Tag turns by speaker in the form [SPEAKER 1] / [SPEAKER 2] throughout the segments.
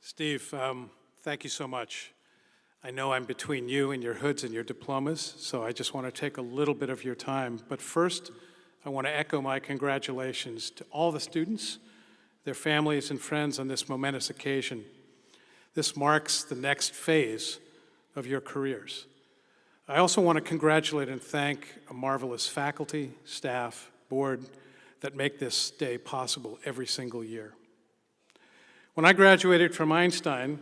[SPEAKER 1] Steve, thank you so much. I know I'm between you and your hoods and your diplomas, so I just want to take a little bit of your time. But first, I want to echo my congratulations to all the students, their families and friends on this momentous occasion. This marks the next phase of your careers. I also want to congratulate and thank a marvelous faculty, staff, board that make this day possible every single year. When I graduated from Einstein,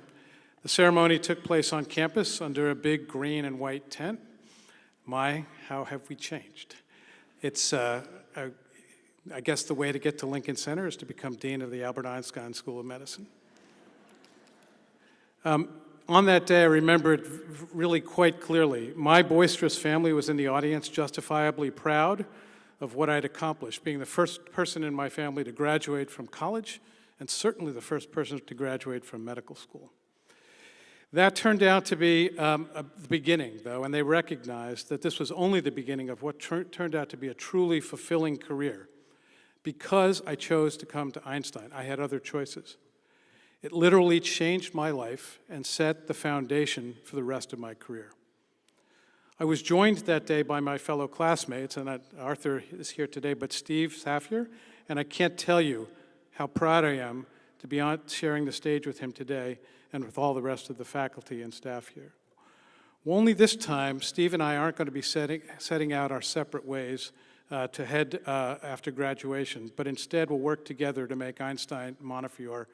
[SPEAKER 1] the ceremony took place on campus under a big green and white tent. My, how have we changed? It's, I guess the way to get to Lincoln Center is to become Dean of the Albert Einstein School of Medicine. On that day, I remember it really quite clearly. My boisterous family was in the audience, justifiably proud of what I'd accomplished, being the first person in my family to graduate from college, and certainly the first person to graduate from medical school. That turned out to be the beginning, though, and they recognized that this was only the beginning of what turned out to be a truly fulfilling career. Because I chose to come to Einstein, I had other choices. It literally changed my life and set the foundation for the rest of my career. I was joined that day by my fellow classmates, and Arthur is here today, but Steve Saffier, and I can't tell you how proud I am to be sharing the stage with him today and with all the rest of the faculty and staff here. Only this time, Steve and I aren't going to be setting out our separate ways to head after graduation, but instead we'll work together to make Einstein Montefiore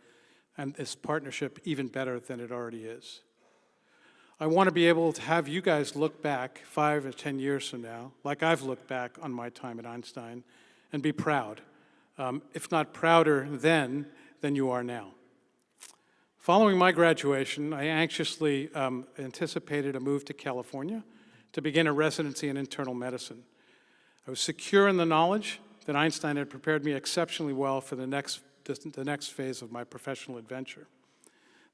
[SPEAKER 1] and this partnership even better than it already is. I want to be able to have you guys look back 5 or 10 years from now, like I've looked back on my time at Einstein, and be proud. If not prouder then than you are now. Following my graduation, I anxiously anticipated a move to California to begin a residency in internal medicine. I was secure in the knowledge that Einstein had prepared me exceptionally well for the next phase of my professional adventure.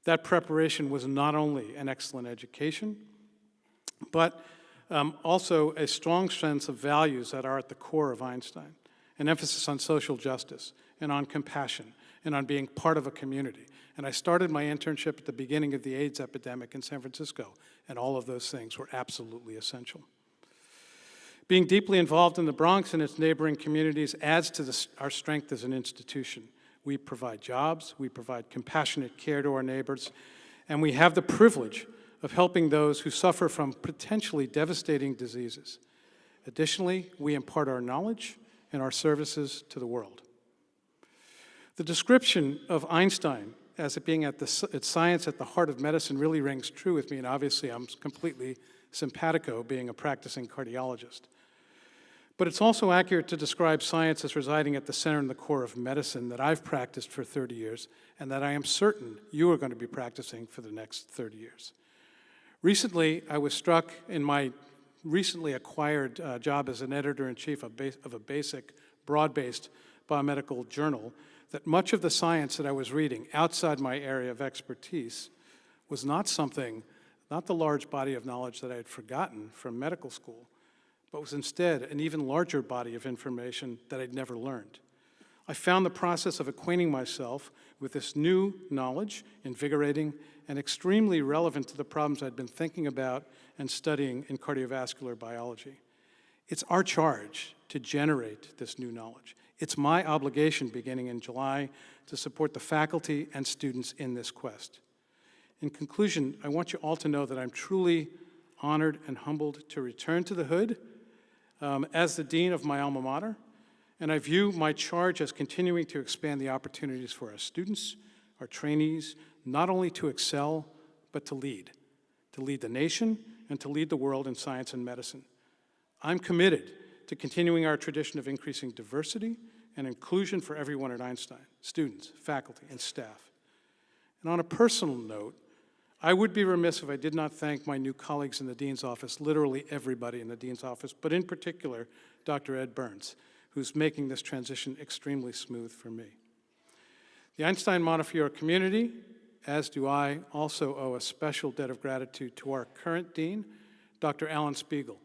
[SPEAKER 1] That preparation was not only an excellent education, but also a strong sense of values that are at the core of Einstein. An emphasis on social justice and on compassion and on being part of a community. And I started my internship at the beginning of the AIDS epidemic in San Francisco, and all of those things were absolutely essential. Being deeply involved in the Bronx and its neighboring communities adds to our strength as an institution. We provide jobs, we provide compassionate care to our neighbors, and we have the privilege of helping those who suffer from potentially devastating diseases. Additionally, we impart our knowledge and our services to the world. The description of Einstein as it being it's science at the heart of medicine really rings true with me, and obviously I'm completely simpatico being a practicing cardiologist. But it's also accurate to describe science as residing at the center and the core of medicine that I've practiced for 30 years and that I am certain you are going to be practicing for the next 30 years. Recently, I was struck in my recently acquired job as an editor-in-chief of a basic, broad-based biomedical journal that much of the science that I was reading outside my area of expertise was not the large body of knowledge that I had forgotten from medical school, but was instead an even larger body of information that I'd never learned. I found the process of acquainting myself with this new knowledge invigorating and extremely relevant to the problems I'd been thinking about and studying in cardiovascular biology. It's our charge to generate this new knowledge. It's my obligation beginning in July to support the faculty and students in this quest. In conclusion, I want you all to know that I'm truly honored and humbled to return to the Hood as the dean of my alma mater, and I view my charge as continuing to expand the opportunities for our students, our trainees, not only to excel, but to lead the nation and to lead the world in science and medicine. I'm committed to continuing our tradition of increasing diversity and inclusion for everyone at Einstein, students, faculty, and staff. And on a personal note, I would be remiss if I did not thank my new colleagues in the Dean's office, literally everybody in the Dean's office, but in particular, Dr. Ed Burns, who's making this transition extremely smooth for me. The Einstein Montefiore community, as do I, also owe a special debt of gratitude to our current dean, Dr. Alan Spiegel,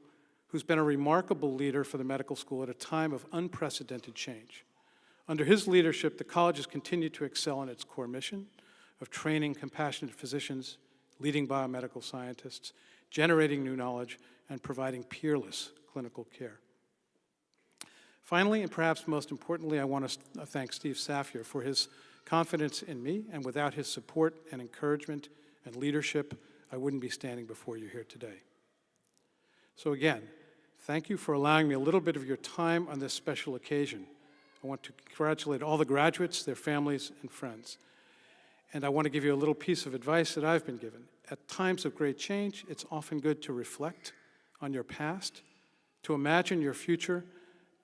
[SPEAKER 1] who's been a remarkable leader for the medical school at a time of unprecedented change. Under his leadership, the college has continued to excel in its core mission of training compassionate physicians, leading biomedical scientists, generating new knowledge, and providing peerless clinical care. Finally, and perhaps most importantly, I want to thank Steve Safir for his confidence in me, and without his support and encouragement and leadership, I wouldn't be standing before you here today. So again, thank you for allowing me a little bit of your time on this special occasion. I want to congratulate all the graduates, their families, and friends. And I want to give you a little piece of advice that I've been given. At times of great change, it's often good to reflect on your past, to imagine your future,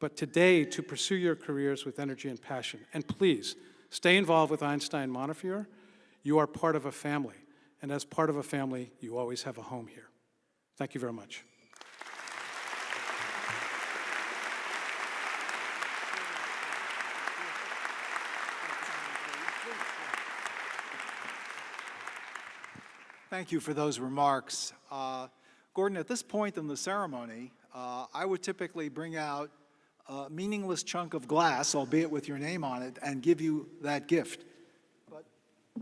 [SPEAKER 1] but today to pursue your careers with energy and passion. And please, stay involved with Einstein Montefiore. You are part of a family, and as part of a family, you always have a home here. Thank you very much.
[SPEAKER 2] Thank you for those remarks. Gordon, at this point in the ceremony, I would typically bring out a meaningless chunk of glass, albeit with your name on it, and give you that gift. But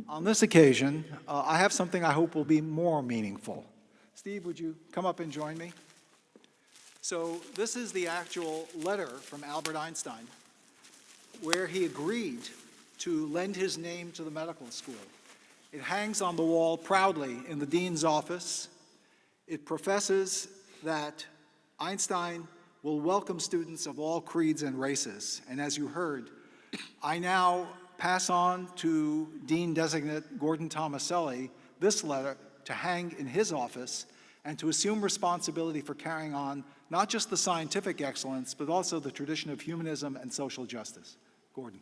[SPEAKER 2] on this occasion, I have something I hope will be more meaningful. Steve, would you come up and join me? So this is the actual letter from Albert Einstein, where he agreed to lend his name to the medical school. It hangs on the wall proudly in the dean's office. It professes that Einstein will welcome students of all creeds and races. And as you heard, I now pass on to Dean Designate Gordon Tomaselli this letter to hang in his office and to assume responsibility for carrying on not just the scientific excellence, but also the tradition of humanism and social justice. Gordon.